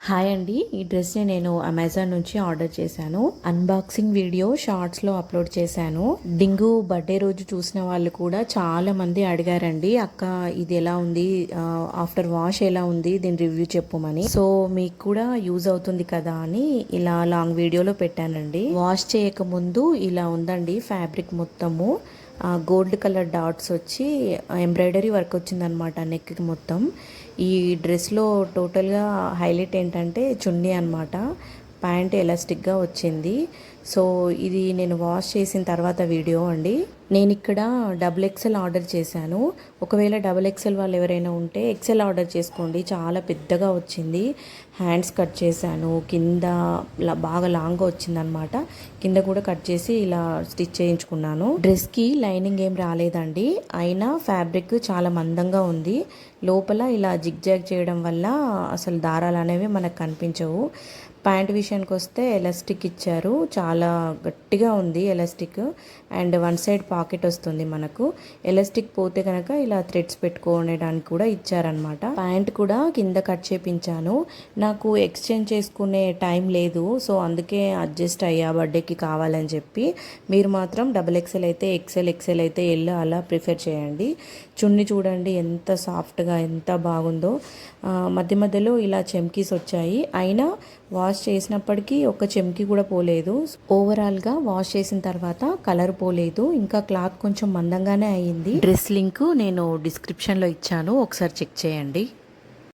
Hi అండి, ఈ డ్రెస్ని నేను అమెజాన్ నుంచి ఆర్డర్ చేశాను. అన్బాక్సింగ్ వీడియో షార్ట్స్లో అప్లోడ్ చేశాను. డింగు బర్త్డే రోజు చూసిన వాళ్ళు కూడా చాలా మంది అడిగారండి, అక్క ఇది ఎలా ఉంది, ఆఫ్టర్ వాష్ ఎలా ఉంది, దీని రివ్యూ చెప్పమని. సో మీకు కూడా యూజ్ అవుతుంది కదా అని ఇలా లాంగ్ వీడియోలో పెట్టానండి. వాష్ చేయక ముందు ఇలా ఉందండి ఫ్యాబ్రిక్ మొత్తము. గోల్డ్ కలర్ డాట్స్ వచ్చి ఎంబ్రాయిడరీ వర్క్ వచ్చిందనమాట నెక్కి మొత్తం. ఈ డ్రెస్లో టోటల్గా హైలైట్ ఏంటంటే చున్నీ అనమాట. ప్యాంట్ ఎలాస్టిక్గా వచ్చింది. సో ఇది నేను వాష్ చేసిన తర్వాత వీడియో అండి. నేను ఇక్కడ XXL ఆర్డర్ చేశాను. ఒకవేళ XXL వాళ్ళు ఎవరైనా ఉంటే XL ఆర్డర్ చేసుకోండి, చాలా పెద్దగా వచ్చింది. హ్యాండ్స్ కట్ చేశాను, కింద బాగా లాంగ్గా వచ్చిందనమాట. కింద కూడా కట్ చేసి ఇలా స్టిచ్ చేయించుకున్నాను. డ్రెస్కి లైనింగ్ ఏం రాలేదండి, అయినా ఫ్యాబ్రిక్ చాలా మందంగా ఉంది. లోపల ఇలా జిగ్జాగ్ చేయడం వల్ల అసలు దారాలు అనేవి మనకు కనిపించవు. ప్యాంట్ విషయానికి వస్తే ఎలాస్టిక్ ఇచ్చారు, చాలా గట్టిగా ఉంది elastic. And one side pocket వస్తుంది మనకు. ఎలాస్టిక్ పోతే కనుక ఇలా థ్రెడ్స్ పెట్టుకోవడానికి కూడా ఇచ్చారనమాట. ప్యాంట్ కూడా కింద కట్ చేపించాను. నాకు ఎక్స్చేంజ్ చేసుకునే టైం లేదు, సో అందుకే అడ్జస్ట్ అయ్యా బర్త్డేకి కావాలని చెప్పి. మీరు మాత్రం XXL అయితే XL అయితే ఎల్ అలా ప్రిఫర్ చేయండి. చున్నీ చూడండి ఎంత సాఫ్ట్గా ఎంత బాగుందో. మధ్య మధ్యలో ఇలా చెమ్కీస్ వచ్చాయి, అయినా వాష్ చేసినప్పటికీ ఒక చెమ్కి కూడా పోలేదు. ఓవరాల్గా వాష్ చేసిన తర్వాత కలర్ పోలేదు, ఇంకా క్లాత్ కొంచెం మందంగానే అయ్యింది. డ్రెస్ లింక్ నేను డిస్క్రిప్షన్లో ఇచ్చాను, ఒకసారి చెక్ చేయండి.